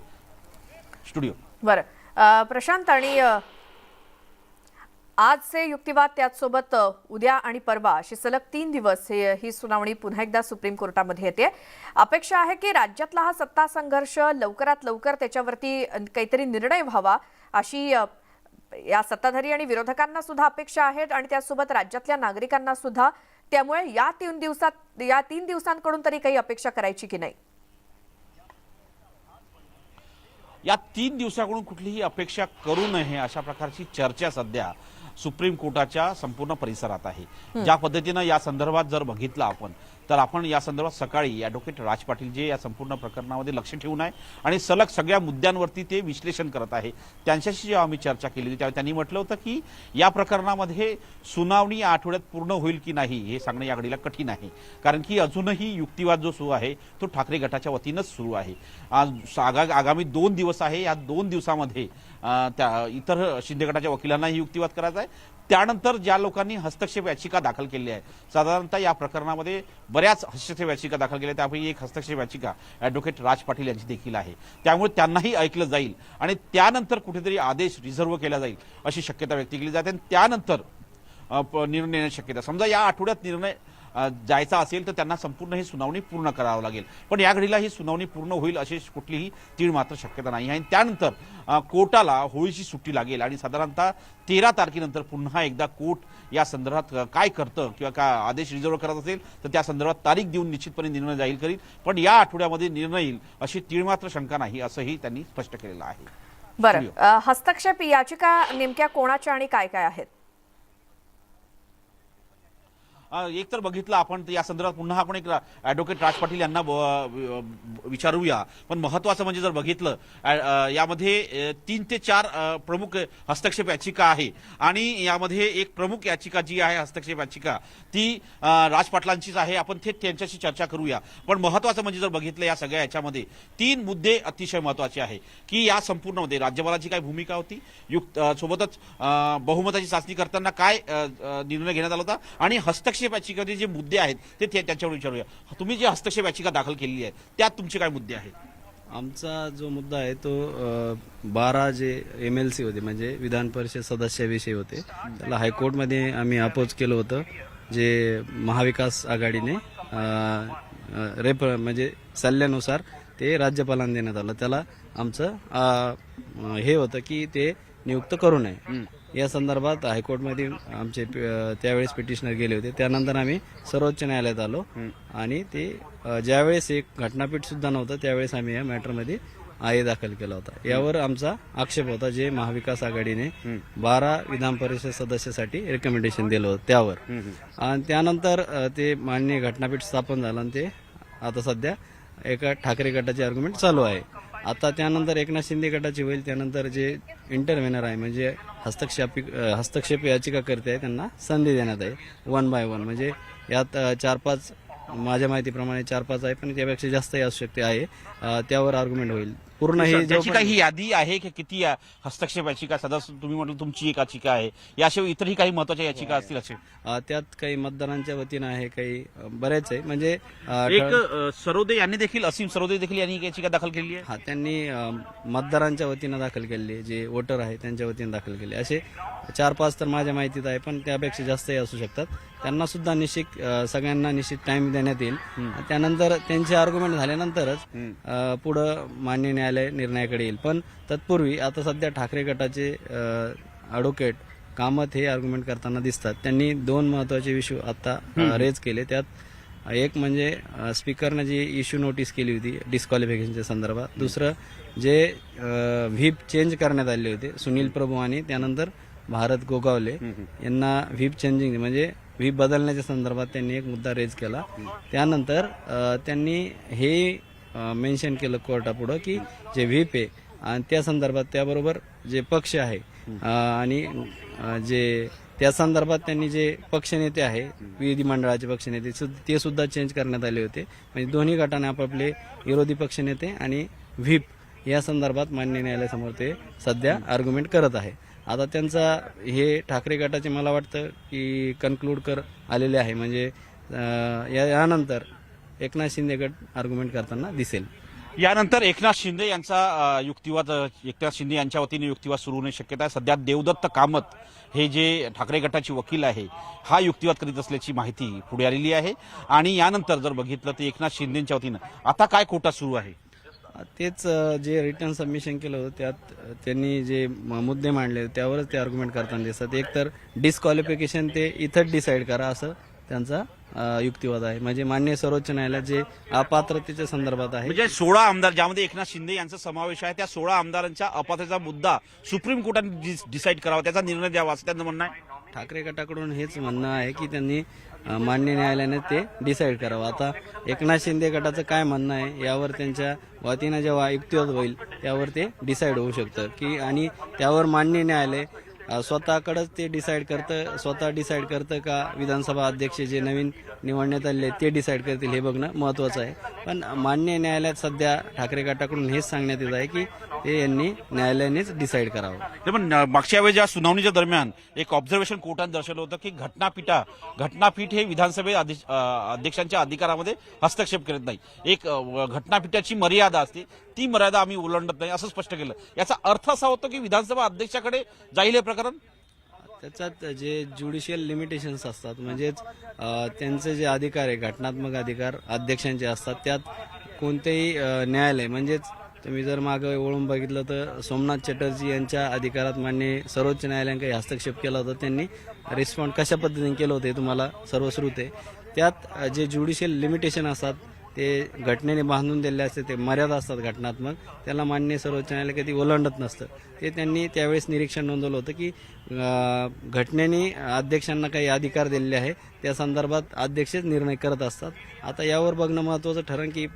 स्टुडिओ बरं प्रशांत, आणि आजचे युक्तिवाद त्याचसोबत उद्या आणि परवा अशी सलग 3 दिवस ही सुनावणी पुन्हा एकदा सुप्रीम कोर्टामध्ये येते. अपेक्षा आहे की राज्यातला हा सत्ता संघर्ष लवकरात लवकर त्याच्यावरती काहीतरी निर्णय व्हावा अशी या सत्ताधारी आणि विरोधकांना सुद्धा अपेक्षा आहेत आणि त्यासोबत राज्यातल्या नागरिकांना सुद्धा. त्यामुळे या 3 दिवसांकडून तरी काही अपेक्षा करायची की नाही? या 3 दिवसाकडून कुठलीही अपेक्षा करू नये अशा प्रकारची चर्चा सध्या सुप्रीम कोर्टाच्या संपूर्ण परिसरात आहे. ज्या पद्धतीनं या संदर्भात जर बघितलं आपण तर आपण या संदर्भात सकाळी ॲडव्होकेट राज पाटील जे या संपूर्ण प्रकरणामध्ये लक्ष ठेवून आहे आणि सलग सगळ्या मुद्द्यांवरती ते विश्लेषण करत आहे, त्यांच्याशी जेव्हा आम्ही चर्चा केली होती तेव्हा त्यांनी म्हटलं होतं की या प्रकरणामध्ये सुनावणी या आठवड्यात पूर्ण होईल की नाही हे सांगणं या घडीला कठीण आहे, कारण की अजूनही युक्तिवाद जो सुरू आहे तो ठाकरे गटाच्या वतीनंच सुरू आहे. आगामी 2 दिवस आहे, या 2 दिवसामध्ये त्या इतर शिंदे गटाच्या वकिलांनाही युक्तिवाद करायचा आहे. त्यानंतर ज्या लोकांनी हस्तक्षेप याचिका दाखल केली आहे, साधारणतः या प्रकरणामध्ये बऱ्याच हस्तक्षेप याचिका दाखल केल्या, त्यापैकी एक हस्तक्षेप याचिका ॲडव्होकेट राज पाटील यांची देखील आहे. त्यामुळे त्यांनाही ऐकलं जाईल आणि त्यानंतर कुठेतरी आदेश रिझर्व्ह केला जाईल अशी शक्यता व्यक्त केली जाते आणि त्यानंतर निर्णय येण्याची शक्यता. समजा या आठवड्यात निर्णय जायचा असेल तर त्यांना संपूर्ण ही सुनावणी पूर्ण करावं लागेल, पण या घडीला ही सुनावणी पूर्ण होईल अशी कुठलीही तीळ मात्र शक्यता नाही आहे. त्यानंतर कोर्टाला होळीची सुट्टी लागेल आणि साधारणतः 13 तारखेनंतर पुन्हा एकदा कोर्ट या संदर्भात काय करतं किंवा काय आदेश रिझर्व्ह करत असेल तर त्या संदर्भात तारीख देऊन निश्चितपणे निर्णय जाहीर करील, पण या आठवड्यामध्ये निर्णय येईल अशी तीळ मात्र शंका नाही असंही त्यांनी स्पष्ट केलेलं आहे. बरं, हस्तक्षेप याचिका नेमक्या कोणाच्या आणि काय काय आहेत? एक तर बघितलं आपण या संदर्भात पुन्हा आपण एक ॲडव्होकेट राज पाटील यांना विचारूया, पण महत्वाचं म्हणजे जर बघितलं यामध्ये 3 ते 4 प्रमुख हस्तक्षेप याचिका आहे आणि यामध्ये एक प्रमुख याचिका जी आहे हस्तक्षेप याचिका ती राज पाटलांचीच आहे. आपण थेट त्यांच्याशी चर्चा करूया, पण महत्वाचं म्हणजे जर बघितलं या सगळ्या याच्यामध्ये 3 मुद्दे अतिशय महत्वाचे आहे की या संपूर्णमध्ये राज्यपालाची काय भूमिका होती, सोबतच बहुमताची चाचणी करताना काय निर्णय घेण्यात आला होता आणि हस्तक्षेप याचिकेचे जे मुद्दे आहेत ते त्यांच्यावर विचारूया. तुम्ही जे हस्तक्षेप याचिका दाखल केलेली आहे त्यात तुमचे काय मुद्दे आहेत? आमचा जो मुद्दा आहे तो 12 जे MLC होते म्हणजे विधान परिषद सदस्याविषयी होते, त्याला हायकोर्टमध्ये आम्ही अपोज केलं होतं. जे महाविकास आघाडीने म्हणजे सल्ल्यानुसार ते राज्यपालांना देण्यात आलं, त्याला आमचं हे होतं की ते नियुक्त करू नये. या संदर्भात हायकोर्टमध्ये आमचे त्यावेळेस पिटिशनर गेले होते. त्यानंतर आम्ही सर्वोच्च न्यायालयात आलो आणि ते ज्यावेळेस एक घटनापीठ सुद्धा नव्हतं त्यावेळेस आम्ही या मॅटरमध्ये आहे दाखल केला होता. यावर आमचा आक्षेप होता जे महाविकास आघाडीने 12 विधान परिषद सदस्यासाठी रिकमेंडेशन दिलं होतं त्यावर. आणि त्यानंतर ते माननीय घटनापीठ स्थापन झालं आणि ते आता सध्या एका ठाकरे गटाचे आर्ग्युमेंट चालू आहे. आता त्यानंतर एकनाथ शिंदे गटाची होईल, त्यानंतर जे इंटरव्हेनर आहे म्हणजे हस्तक्षेप याचिका करते आहे त्यांना संधी देण्यात आहे 1 by 1. म्हणजे यात 4-5 माझ्या माहितीप्रमाणे 4-5 आहे, पण त्यापेक्षा जास्तही असू शकते आहे. त्यावर आर्ग्युमेंट होईल पूर्ण. ही त्याची काही यादी आहे की किती हस्तक्षेप याचिका सदस्य तुम्ही म्हटलं तुमची एक याचिका आहे, याशिवाय इतरही काही महत्वाच्या याचिका असतील असे? त्यात काही मतदारांच्या वतीनं आहे, काही बरेच आहे. म्हणजे एक सरोदे यांनी देखील, असीम सरोदे देखील यांनी याचिका दाखल केली आहे. हा, त्यांनी मतदारांच्या वतीनं दाखल केली, जे वोटर आहे त्यांच्या वतीनं दाखल केले. असे 4-5 तर माझ्या माहितीत आहे, पण त्यापेक्षा जास्तही असू शकतात. त्यांना सुद्धा निश्चित सगळ्यांना निश्चित टाइम देण्यात येईल. त्यानंतर त्यांचे आर्ग्युमेंट झाल्यानंतरच पुढं मान्य न्यायालय निर्णयाकडे येईल. पण तत्पूर्वी आता सध्या ठाकरे गटाचे ॲडव्होकेट कामत हे आर्ग्युमेंट करताना दिसतात. त्यांनी 2 महत्वाचे इश्यू आता रेज केले. त्यात एक म्हणजे स्पीकरने जी इश्यू नोटीस केली होती डिस्क्वालिफिकेशनच्या संदर्भात. दुसरं जे व्हीप चेंज करण्यात आले होते सुनील प्रभू आणि त्यानंतर भारत गोगावले यांना व्हीप चेंजिंग म्हणजे व्हीप बदलण्याच्या संदर्भात त्यांनी एक मुद्दा रेज केला. त्यानंतर त्यांनी हे मेन्शन केलं कोर्टापुढं की जे व्हीप आहे आणि त्या संदर्भात त्याबरोबर जे पक्ष आहे आणि जे त्या संदर्भात त्यांनी जे पक्षनेते आहे विधिमंडळाचे पक्षनेते ते सुद्धा चेंज करण्यात आले होते. म्हणजे दोन्ही गटाने आपापले विरोधी पक्षनेते आणि व्हीप या संदर्भात मान्य न्यायालयासमोर ते सध्या आर्ग्युमेंट करत आहे. आता त्यांचा हे ठाकरे गटाचे मला वाटतं की कन्क्लूड आलेले आहे. म्हणजे यानंतर एकनाथ शिंदे गट आर्ग्युमेंट करताना दिसेल. यानंतर एकनाथ शिंदे यांचा युक्तिवाद, एकनाथ शिंदे यांच्या वतीने युक्तिवाद सुरू होण्याची शक्यता आहे. सध्या देवदत्त कामत हे जे ठाकरे गटाची वकील आहे हा युक्तिवाद करीत असल्याची माहिती पुढे आलेली आहे. आणि यानंतर जर बघितलं तर एकनाथ शिंदेच्या वतीनं आता काय कोर्टात सुरू आहे? तेच जे रिटर्न सबमिशन केलं होतं त्यात त्यांनी जे मुद्दे मांडले त्यावरच ते आर्ग्युमेंट करताना दिसतात. एक तर डिस्क्वालिफिकेशन ते इथंच डिसाईड करा असं त्यांचा युक्तिवाद आहे. म्हणजे मान्य सर्वोच्च न्यायालयात जे अपात्रतेच्या संदर्भात आहे, म्हणजे 16 आमदार ज्यामध्ये एकनाथ शिंदे यांचा समावेश आहे, त्या 16 आमदारांच्या अपात्रतेचा मुद्दा सुप्रीम कोर्टाने डिसाईड करावा, त्याचा निर्णय द्यावा असं त्यांचं म्हणणं आहे. ठाकरे गटाकडून हेच म्हणणं आहे की त्यांनी मान्य न्यायालयाने ते डिसाईड करावं. आता एकनाथ शिंदे गटाचं काय म्हणणं आहे यावर त्यांच्या वतीनं जेव्हा युक्तिवाद होईल त्यावर ते डिसाईड होऊ शकतं की, आणि त्यावर मान्य न्यायालय स्वतःकडेच ते स्वतः डिसाईड करतं का विधानसभा अध्यक्ष जे नवीन निवडण्यात आले ते डिसाईड करतील हे बघणं महत्त्वाचं आहे. पण मान्य न्यायालयात सध्या ठाकरे गटाकडून हेच सांगण्यात येत आहे की ते यांनी न्यायालयानेच डिसाईड करावं. ते पण मागच्या वेळी ज्या सुनावणीच्या दरम्यान एक ऑब्झर्वेशन कोर्टाने दर्शवलं होतं की घटनापीठ हे विधानसभे अध्यक्षांच्या अधिकारामध्ये हस्तक्षेप करत नाही. एक घटनापीठाची मर्यादा असते, ती मर्यादा आम्ही ओलांडत नाही असं स्पष्ट केलं. याचा अर्थ असा होतो की विधानसभा अध्यक्षाकडे जाईल हे प्रकरण. त्याच्यात जे ज्युडिशियल लिमिटेशन्स असतात म्हणजेच त्यांचे जे अधिकार आहे, घटनात्मक अधिकार अध्यक्षांचे असतात, त्यात कोणतेही न्यायालय म्हणजेच तुम्ही जर मागे वळून बघितलं तर सोमनाथ चॅटर्जी यांच्या अधिकारात मान्य सर्वोच्च न्यायालयाने काही हस्तक्षेप केला होता. त्यांनी रिस्पॉन्ड कशा पद्धतीने केलं होते तुम्हाला सर्वश्रुत आहे. त्यात जे ज्युडिशियल लिमिटेशन असतात ते घटनेने बांधून दिलेले असते, ते मर्यादा असतात घटनात्मक, त्याला मान्य सर्वोच्च न्यायालय कधी ओलांडत नसतं. ते त्यांनी त्यावेळेस निरीक्षण नोंदवलं होतं की घटनेने अध्यक्षांना काही अधिकार दिलेले आहे, त्या संदर्भात अध्यक्षच निर्णय करत असतात. आता यावर बघणं महत्त्वाचं ठरेल की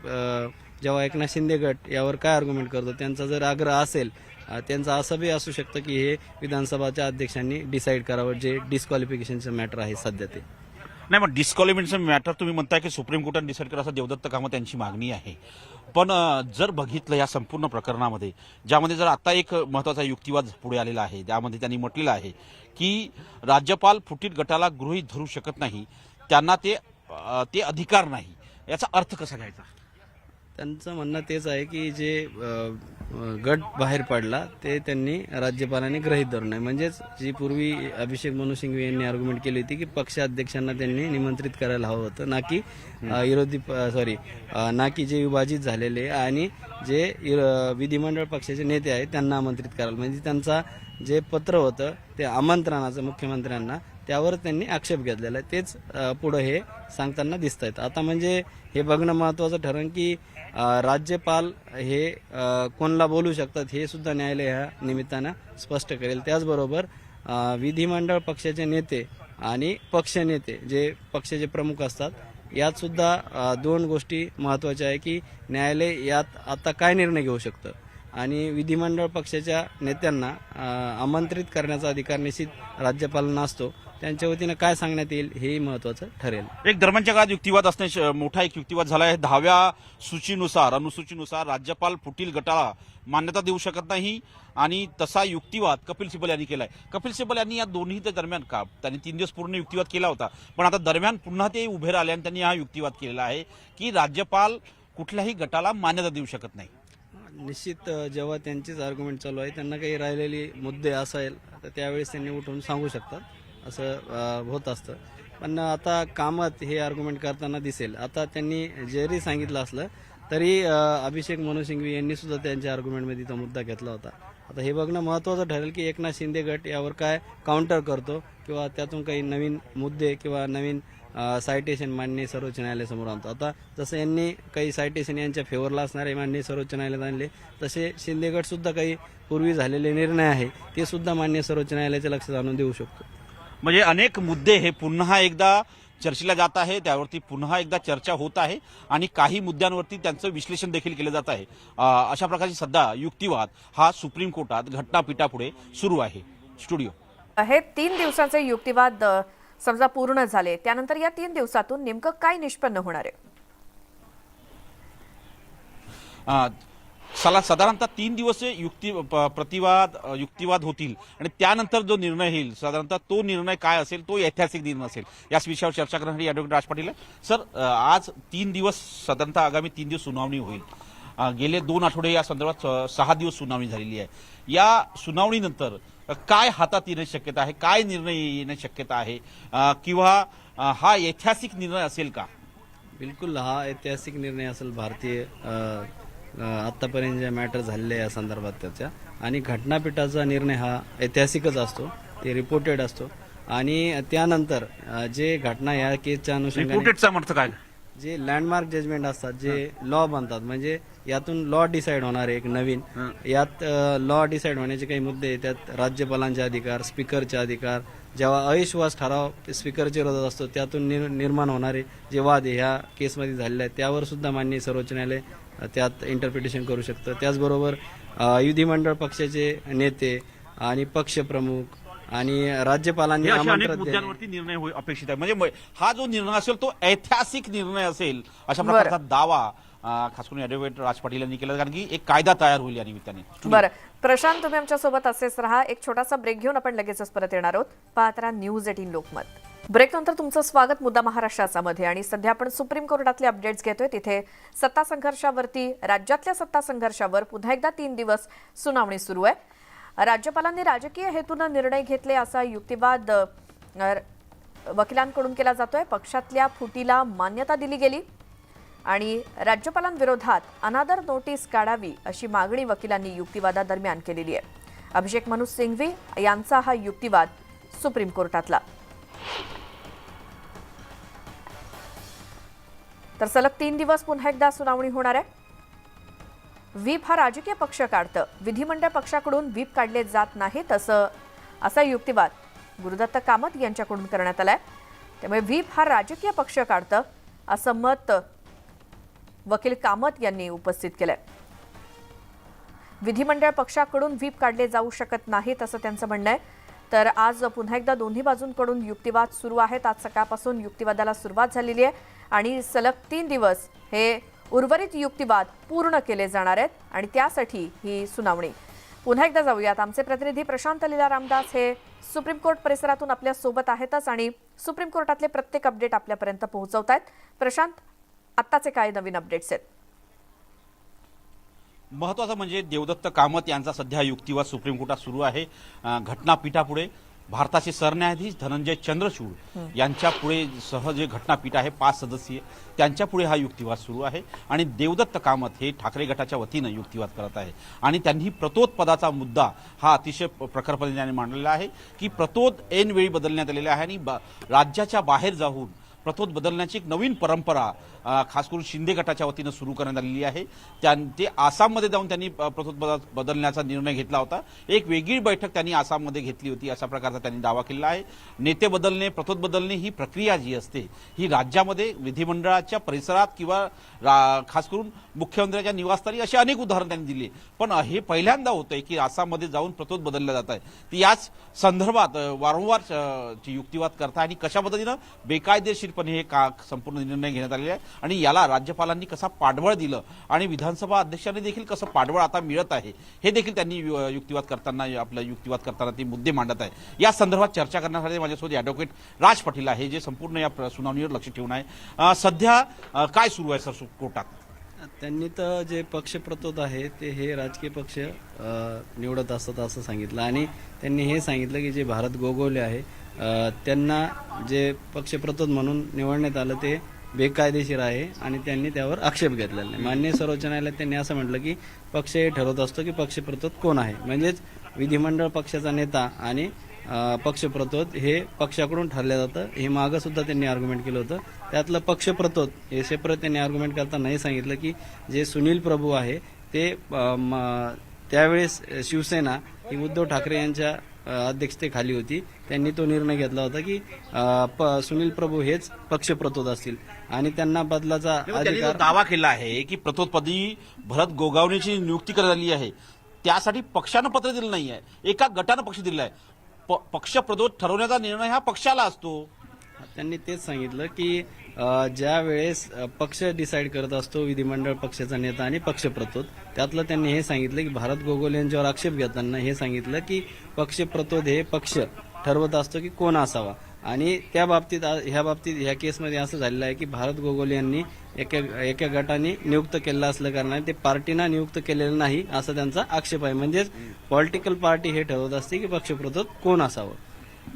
जेव्हा एकनाथ शिंदे गट यावर काय आर्ग्युमेंट करतो. त्यांचा जर आग्रह असेल, त्यांचं असं बी असू शकतं की हे विधानसभाच्या अध्यक्षांनी डिसाईड करावं, जे डिस्क्वालिफिकेशनचं मॅटर आहे सध्या ते. नाही, मग डिस्क्वालिफिकेशन मॅटर तुम्ही म्हणताय की सुप्रीम कोर्टाने डिसाईड करा असं देवदत्त कामत यांची मागणी आहे. पण जर बघितलं या संपूर्ण प्रकरणामध्ये, ज्यामध्ये जर आता एक महत्त्वाचा युक्तिवाद पुढे आलेला आहे, त्यामध्ये त्यांनी म्हटलेलं आहे की राज्यपाल फुटीत गटाला गृहीत धरू शकत नाही, त्यांना ते अधिकार नाही. याचा अर्थ कसा घ्यायचा? त्यांचं म्हणणं तेच आहे की जे गट बाहेर पडला ते त्यांनी राज्यपालांनी गृहीत धरू नये. म्हणजेच जी पूर्वी अभिषेक मनु सिंघवी यांनी आर्ग्युमेंट केली होती की पक्षाध्यक्षांना त्यांनी निमंत्रित करायला हवं होतं, ना की जे विभाजित झालेले आणि जे विधिमंडळ पक्षाचे नेते आहेत त्यांना आमंत्रित करायला. म्हणजे त्यांचा जे पत्र होतं ते आमंत्रणाचं मुख्यमंत्र्यांना, त्यावर त्यांनी आक्षेप घेतलेला आहे. तेच पुढे हे सांगताना दिसत आहेत. आता म्हणजे हे बघणं महत्त्वाचं ठरेल की राज्यपाल हे कोणाला बोलू शकतात हे सुद्धा न्यायालय ह्या निमित्तानं स्पष्ट करेल. त्याचबरोबर विधिमंडळ पक्षाचे नेते आणि पक्षनेते जे पक्षाचे प्रमुख असतात, यात सुद्धा दोन गोष्टी महत्त्वाच्या आहे की न्यायालय यात आता काय निर्णय घेऊ शकतं आणि विधिमंडळ पक्षाच्या नेत्यांना आमंत्रित करण्याचा अधिकार निश्चित राज्यपालांना असतो. त्यांच्या वतीनं काय सांगण्यात येईल हेही महत्त्वाचं ठरेल. एक दरम्यानच्या काळात युक्तिवाद असणे मोठा एक युक्तिवाद झाला आहे. 10व्या अनुसूचीनुसार राज्यपाल फुटील गटाला मान्यता देऊ शकत नाही आणि तसा युक्तिवाद कपिल सिब्बल यांनी केलाय. कपिल सिब्बल यांनी या दोन्ही दरम्यान का त्यांनी 3 दिवस पूर्ण युक्तिवाद केला होता, पण आता दरम्यान पुन्हा ते उभे राहिले आणि त्यांनी हा युक्तिवाद केलेला आहे की राज्यपाल कुठल्याही गटाला मान्यता देऊ शकत नाही. निश्चित जेव्हा त्यांचीच आर्ग्युमेंट चालू आहे, त्यांना काही राहिलेले मुद्दे असेल तर त्यावेळेस त्यांनी उठून सांगू शकतात, असं होत असतं. पण आता कामत हे आर्ग्युमेंट करताना दिसेल. आता त्यांनी जरी सांगितलं असलं तरी अभिषेक मनु सिंघवी यांनी सुद्धा त्यांच्या आर्ग्युमेंटमध्ये तो मुद्दा घेतला होता. आता हे बघणं महत्त्वाचं ठरेल की एकनाथ शिंदे गट यावर काय काउंटर करतो किंवा त्यातून काही नवीन मुद्दे किंवा नवीन सायटेशन मान्य सर्वोच्च न्यायालयासमोर आणतो. आता जसं यांनी काही सायटेशन यांच्या फेवरला असणारे मान्य सर्वोच्च न्यायालयात आणले, तसे शिंदे गट सुद्धा काही पूर्वी झालेले निर्णय आहे ते सुद्धा मान्य सर्वोच्च न्यायालयाच्या लक्षात आणून देऊ शकतो. म्हणजे अनेक मुद्दे हे पुन्हा एकदा चर्चेला जात आहे, त्यावरती पुन्हा एकदा चर्चा होत आहे आणि काही मुद्द्यांवरती त्यांचं विश्लेषण देखील केलं जात आहे. अशा प्रकारची सध्या युक्तिवाद हा सुप्रीम कोर्टात घटनापीठापुढे सुरू आहे. स्टुडिओ हे 3 दिवसांचे युक्तिवाद समजा पूर्ण झाले, त्यानंतर या 3 दिवसातून नेमकं काय निष्पन्न होणार आहे? साधारणतः 3 दिवस युक्तिवाद होतील आणि त्यानंतर जो निर्णय येईल साधारणतः तो निर्णय काय असेल, तो ऐतिहासिक निर्णय असेल. याच विषयावर चर्चा करण्यासाठी ॲडव्होकेट राज पाटील सर, आज 3 दिवस साधारणतः आगामी 3 दिवस सुनावणी होईल. गेले 2 आठवडे या संदर्भात 6 दिवस सुनावणी झालेली आहे. या सुनावणीनंतर काय हातात येण्याची शक्यता आहे, काय निर्णय येण्याची शक्यता आहे किंवा हा ऐतिहासिक निर्णय असेल का? बिलकुल हा ऐतिहासिक निर्णय असेल. भारतीय आतापर्यंत जे मॅटर झालेले या संदर्भात त्याच्या, आणि घटनापीठाचा निर्णय हा ऐतिहासिकच असतो, ते रिपोर्टेड असतो. आणि त्यानंतर जे घटना या केसच्या अनुषंगाने काय जे लँडमार्क जजमेंट असतात, जे लॉ बनतात, म्हणजे यातून लॉ डिसाईड होणार आहे एक नवीन. यात लॉ डिसाईड होण्याचे काही मुद्दे, त्यात राज्यपालांचे अधिकार, स्पीकरचे अधिकार, जेव्हा अविश्वास ठराव स्पीकरच्या विरोधात असतो त्यातून निर्माण होणारे जे वाद ह्या केसमध्ये झालेले आहेत त्यावर सुद्धा माननीय सर्वोच्च न्यायालय त्यात इंटरप्रिटेशन करू शकतं. त्याचबरोबर विधिमंडळ पक्षाचे नेते आणि पक्षप्रमुख आणि राज्यपालांनी हे अशा अनेक आमंत्रण मुद्द्यांवरती निर्णय अपेक्षित आहे. म्हणजे हा जो निर्णय असेल तो ऐतिहासिक निर्णय असेल अशा प्रकारचा दावा खास करून ॲडव्होकेट राज पाटील यांनी केला, कारण की एक कायदा तयार होईल या निमित्ताने. बरं प्रशांत, तुम्ही आमच्या सोबत असेच राहा. एक छोटासा ब्रेक घेऊन आपण लगेचच परत येणार आहोत. पाहत राहा न्यूज 18 लोकमत. ब्रेक नंतर तुमचं स्वागत मुद्दा महाराष्ट्राचा मध्ये. आणि सध्या आपण सुप्रीम कोर्टातले अपडेट्स घेतोय. तिथे सत्ता संघर्षावरती, राज्यातल्या सत्ता संघर्षावर पुन्हा एकदा 3 दिवस सुनावणी सुरू आहे. राज्यपालांनी राजकीय हेतूनं निर्णय घेतले असा युक्तिवाद वकिलांकडून केला जातोय. पक्षातल्या फुटीला मान्यता दिली गेली आणि राज्यपालांविरोधात अनादर नोटीस काढावी अशी मागणी वकिलांनी युक्तिवादादरम्यान केलेली आहे. अभिषेक मनु सिंघवी यांचा हा युक्तिवाद सुप्रीम कोर्टातला. तर सलग 3 दिवस पुन्हा एकदा सुनावणी होणार आहे. व्हीप हा राजकीय पक्ष काढतं, विधिमंडळ पक्षाकडून व्हीप काढले जात नाहीत असा युक्तिवाद गुरुदत्त कामत यांच्याकडून करण्यात आलाय. त्यामुळे व्हीप हा राजकीय पक्ष काढतं असं मत वकील कामत यांनी उपस्थित केलंय. विधिमंडळ पक्षाकडून व्हीप काढले जाऊ शकत नाहीत असं त्यांचं म्हणणं आहे. तर आज पुन्हा एकदा दोन्ही बाजूंकडून युक्तिवाद सुरू आहेत. आज सकाळपासून युक्तिवादाला सुरुवात झालेली आहे आणि सलग 3 दिवस हे उर्वरित युक्तिवाद पूर्ण केले जाणार आहेत आणि त्यासाठी ही सुनावणी. पुन्हा एकदा जाऊयात. आमचे प्रतिनिधी प्रशांत लीला रामदास हे सुप्रीम कोर्ट परिसरातून आपल्या सोबत आहेतच आणि सुप्रीम कोर्टातले प्रत्येक अपडेट आपल्यापर्यंत पोहोचवत आहेत. प्रशांत, आत्ताचे काय नवीन अपडेट्स आहेत? महत्वाचं म्हणजे देवदत्त कामत यांचा सध्या युक्तिवाद सुप्रीम कोर्टात सुरू आहे. घटनापीठापुढे भारताचे सरन्यायाधीश धनंजय चंद्रचूड यांच्या पुढे सह जे घटनापीठ आहे 5 सदस्यीय त्यांच्या पुढे हा युक्तिवाद सुरू आहे आणि देवदत्त कामत हे ठाकरे गटाच्या वतीनं युक्तिवाद करत आहे आणि त्यांनी प्रतोद पदाचा मुद्दा हा अतिशय प्रखरपणे त्यांनी मांडलेला आहे की प्रतोद ऐनवेळी बदलण्यात आलेला आहे आणि राज्याच्या बाहेर जाऊन प्रतोद बदलण्याची एक नवीन परंपरा खास करून शिंदे गटाच्या वतीनं सुरू करण्यात आलेली आहे. ते आसाममध्ये जाऊन त्यांनी प्रतोद बदलण्याचा निर्णय घेतला होता. एक वेगळी बैठक त्यांनी आसाममध्ये घेतली होती अशा प्रकारचा त्यांनी दावा केलेला आहे. नेते बदलणे, प्रतोद बदलणे ही प्रक्रिया जी असते ही राज्यामध्ये विधिमंडळाच्या परिसरात किंवा खास करून मुख्यमंत्र्यांच्या निवासस्थानी अशी अनेक उदाहरणं त्यांनी दिली. पण हे पहिल्यांदा होतंय की आसाममध्ये जाऊन प्रतोद बदलल्या जात आहे. ती याच संदर्भात वारंवार युक्तिवाद करता आणि कशा पद्धतीनं बेकायदेशीरपणे हे संपूर्ण निर्णय घेण्यात आलेले आहे आणि याला राज्यपालांनी कसा पाठबळ दिलं आणि विधानसभा अध्यक्षांनी देखील कसं पाठबळ आता मिळत आहे हे देखील त्यांनी युक्तिवाद करताना ते मुद्दे मांडत आहे. या संदर्भात चर्चा करण्यासाठी माझ्यासोबत ॲडव्होकेट राज पाटील आहे जे संपूर्ण या सुनावणीवर लक्ष ठेवून आहे. सध्या काय सुरू आहे सर कोर्टात? त्यांनी तर जे पक्ष प्रतोद आहे ते हे राजकीय पक्ष निवडत असतात असं सांगितलं आणि त्यांनी हे सांगितलं की जे भारत गोगोले आहे त्यांना जे पक्ष प्रतोद म्हणून निवडण्यात आलं ते बेकायदेशीर आहे आणि त्यांनी त्यावर आक्षेप घेतलेला नाही. माननीय सर्वोच्च न्यायालयात त्यांनी असं म्हटलं की पक्ष हे ठरवत असतो की पक्षप्रतोद कोण आहे. म्हणजेच विधिमंडळ पक्षाचा नेता आणि पक्षप्रतोद हे पक्षाकडून ठरलं जातं. हे मागं सुद्धा त्यांनी आर्ग्युमेंट केलं होतं. त्यातलं पक्षप्रतोद हे सेपरेट त्यांनी आर्ग्युमेंट करताना हे सांगितलं की जे सुनील प्रभू आहे ते त्यावेळेस शिवसेना ही उद्धव ठाकरे यांच्या अध्यक्षतेखाली होती. त्यांनी तो निर्णय घेतला होता की सुनील प्रभू हेच पक्षप्रतोद असतील आणि त्यांना बदलाचा अधिकार. दावा केला आहे की प्रतोदपदी भरत गोगावणेची नियुक्ती करण्यात आली आहे. त्यासाठी पक्षानं पत्र दिलं नाही आहे, एका गटानं पक्ष दिला आहे. पक्षप्रतोद ठरवण्याचा निर्णय हा पक्षाला असतो. त्यांनी तेच सांगितलं की ज्या वेळेस पक्ष डिसाईड करत असतो विधिमंडळ पक्षाचा नेता आणि पक्षप्रतोद, त्यातलं त्यांनी हे सांगितलं की भारत गोगोले यांच्यावर आक्षेप घेताना हे सांगितलं की पक्षप्रतोद हे पक्ष ठरवत असतो की कोण असावा आणि त्या बाबतीत ह्या केसमध्ये असं झालेलं आहे की भारत गोगोले यांनी एका गटाने नियुक्त केलेलं असल्या कारणाने ते पार्टीनं नियुक्त केलेलं नाही असा त्यांचा आक्षेप आहे. म्हणजेच पॉलिटिकल पार्टी हे ठरवत असते की पक्षप्रतोद कोण असावं.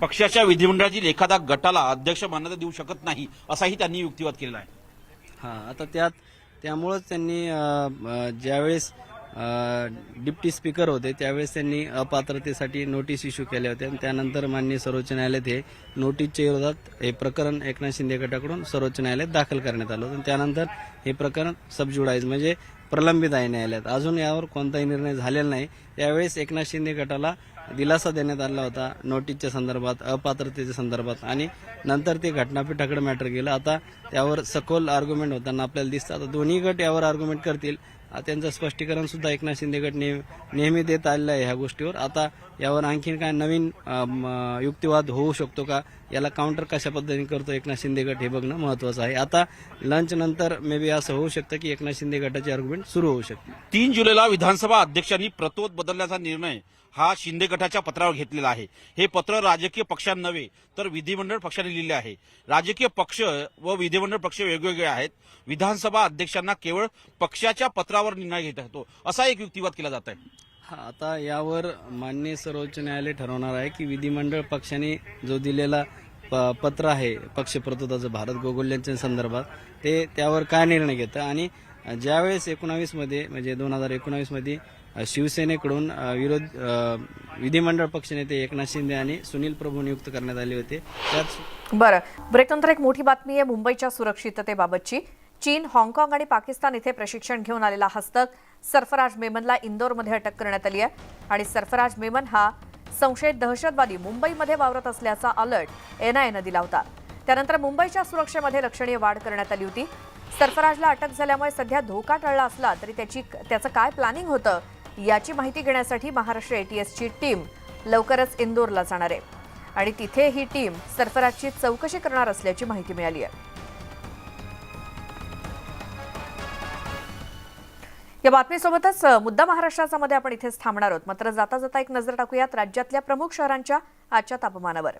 पक्षाच्या विधिमंडळातील एखादा गटाला अध्यक्ष मान्यता देऊ शकत नाही असाही त्यांनी युक्तिवाद केलेला आहे. आता त्यामुळेच त्यांनी ज्यावेळेस डिप्टी स्पीकर होते त्यावेळेस त्यांनी अपात्रतेसाठी नोटीस इश्यू केल्या होत्या आणि त्यानंतर माननीय सर्वोच्च न्यायालयात हे नोटीसच्या विरोधात हे प्रकरण एकनाथ शिंदे गटाकडून सर्वोच्च न्यायालयात दाखल करण्यात आलं होतं. त्यानंतर हे प्रकरण सबज्युडाईज म्हणजे प्रलंबित आहे न्यायालयात. अजून यावर कोणताही निर्णय झालेला नाही. त्यावेळेस एकनाथ शिंदे गटाला दिलासा देण्यात आला होता नोटीसच्या संदर्भात, अपात्रतेच्या संदर्भात, आणि नंतर ते घटनापीठाकडे मॅटर गेलं. आता त्यावर सखोल आर्ग्युमेंट होताना आपल्याला दिसतं. आता दोन्ही गट यावर आर्ग्युमेंट करतील. त्यांचं स्पष्टीकरण सुद्धा एकनाथ शिंदे गट नेहमी देत आलेलं आहे ह्या गोष्टीवर. आता यावर आणखीन काय नवीन युक्तिवाद होऊ शकतो का, याला काउंटर कशा पद्धतीने करतो एकनाथ शिंदे गट हे बघणं महत्वाचं आहे. आता लंच नंतर मे बी असं होऊ शकतं की एकनाथ शिंदे गटाची आर्ग्युमेंट सुरू होऊ शकते. 3 जुलैला विधानसभा अध्यक्षांनी प्रतोद बदलण्याचा निर्णय हा शिंदे गटाच्या पत्रावर घेतलेला आहे. हे पत्र राजकीय पक्षांना नव्हे तर विधिमंडळ पक्षाने लिहिले आहे. राजकीय पक्ष व विधिमंडळ पक्ष वेगवेगळे आहेत. विधानसभा अध्यक्षांना केवळ पक्षाच्या पत्रावर निर्णय घेता येतो असा एक युक्तिवाद केला जात आहे. आता यावर माननीय सर्वोच्च न्यायालय ठरवणार आहे की विधिमंडळ पक्षाने जो दिलेला पत्र आहे पक्ष प्रतोदाचं भारत गोगोल यांच्या संदर्भात ते त्यावर काय निर्णय घेतं. आणि ज्यावेळेस 19 मध्ये म्हणजे 2019 मध्ये शिवसेनेकडून विधिमंडळ पक्षनेते एकनाथ शिंदे आणि सुनील प्रभू नियुक्त करण्यात आले होते. त्याच बरं, ब्रेकनंतर एक मोठी बातमी आहे मुंबईच्या सुरक्षिततेबाबतची. चीन, हाँगकाँग आणि पाकिस्तान इथे प्रशिक्षण घेऊन आलेला हस्तक सरफराज मेमनला इंदोरमध्ये अटक करण्यात आली आहे. आणि सरफराज मेमन हा संशयित दहशतवादी मुंबईमध्ये वावरत असल्याचा अलर्ट एनआयएनं दिला होता. त्यानंतर मुंबईच्या सुरक्षेमध्ये लक्षणीय वाढ करण्यात आली होती. सरफराजला अटक झाल्यामुळे सध्या धोका टळला असला तरी त्याचं काय प्लॅनिंग होतं याची माहिती घेण्यासाठी महाराष्ट्र एटीएसची टीम लवकरच इंदोरला जाणार आहे. आणि तिथे ही टीम सरफराजची चौकशी करणार असल्याची माहिती मिळाली आहे. या बातमीसोबतच मुद्दा महाराष्ट्राचा मध्ये आपण इथेच थांबणार आहोत. मात्र जाता जाता एक नजर टाकूयात राज्यातल्या प्रमुख शहरांच्या आजच्या तापमानावर.